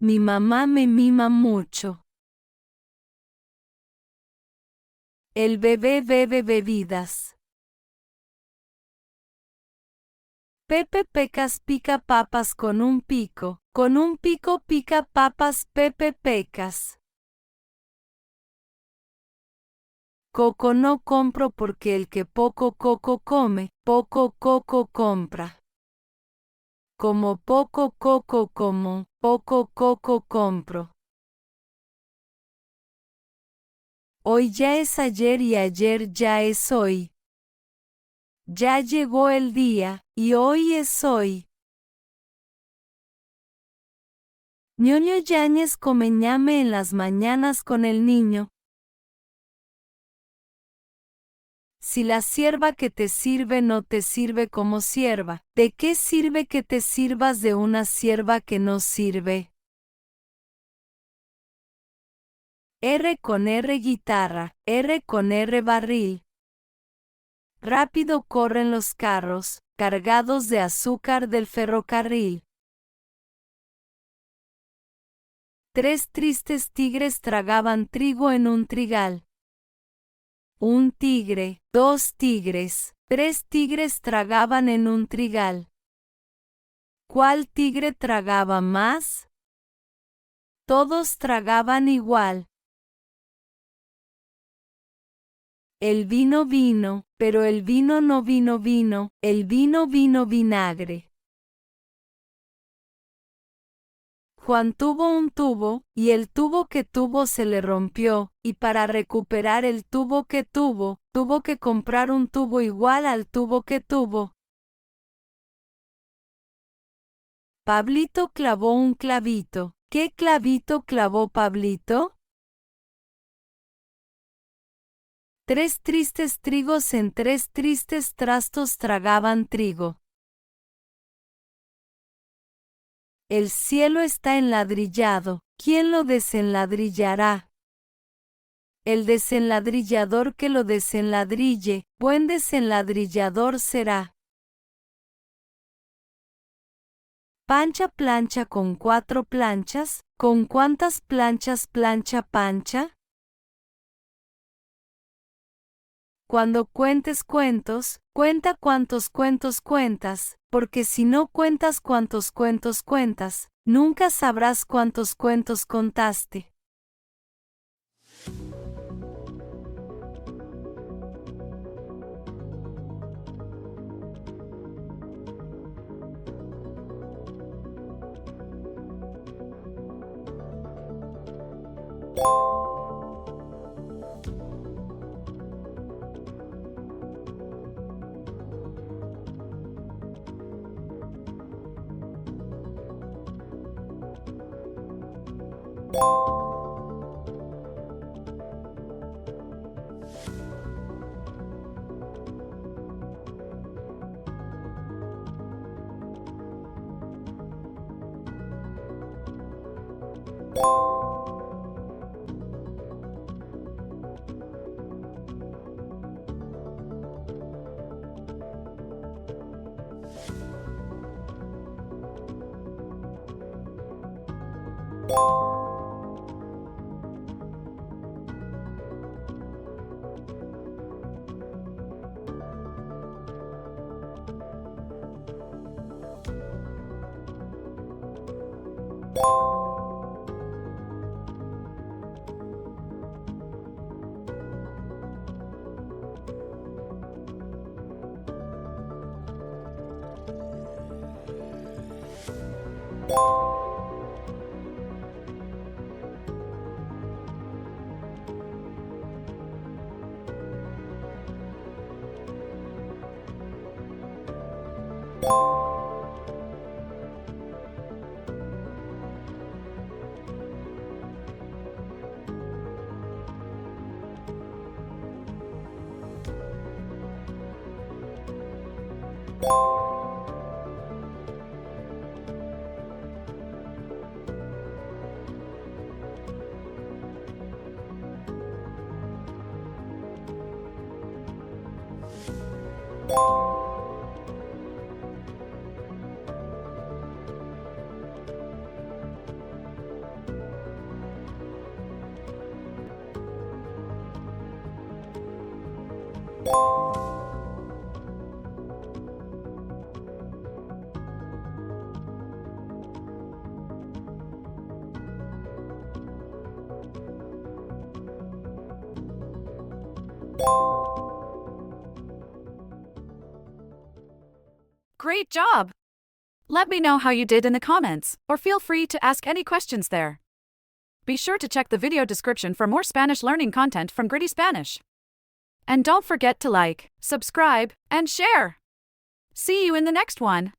Mi mamá me mima mucho. El bebé bebe bebidas. Pepe Pecas pica papas con un pico. Con un pico pica papas Pepe Pecas. Coco no compro porque el que poco coco come, poco coco compra. Como poco coco como, poco coco compro. Hoy ya es ayer y ayer ya es hoy. Ya llegó el día, y hoy es hoy. Ñoño Yáñez come ñame en las mañanas con el niño. Si la sierva que te sirve no te sirve como sierva, ¿de qué sirve que te sirvas de una sierva que no sirve? R con R guitarra, R con R barril. Rápido corren los carros, cargados de azúcar del ferrocarril. 3 tristes tigres tragaban trigo en un trigal. Un tigre, 2 tigres, 3 tigres tragaban en un trigal. ¿Cuál tigre tragaba más? Todos tragaban igual. El vino vino, pero el vino no vino vino, el vino vino vinagre. Juan tuvo un tubo, y el tubo que tuvo se le rompió, y para recuperar el tubo que tuvo que comprar un tubo igual al tubo que tuvo. Pablito clavó un clavito. ¿Qué clavito clavó Pablito? 3 tristes trigos en 3 tristes trastos tragaban trigo. El cielo está enladrillado, ¿quién lo desenladrillará? El desenladrillador que lo desenladrille, buen desenladrillador será. Pancha plancha con 4 planchas, ¿con cuántas planchas plancha Pancha? Cuando cuentes cuentos, cuenta cuántos cuentos cuentas, porque si no cuentas cuántos cuentos cuentas, nunca sabrás cuántos cuentos contaste. Great job! Let me know how you did in the comments, or feel free to ask any questions there. Be sure to check the video description for more Spanish learning content from Gritty Spanish. And don't forget to like, subscribe, and share. See you in the next one.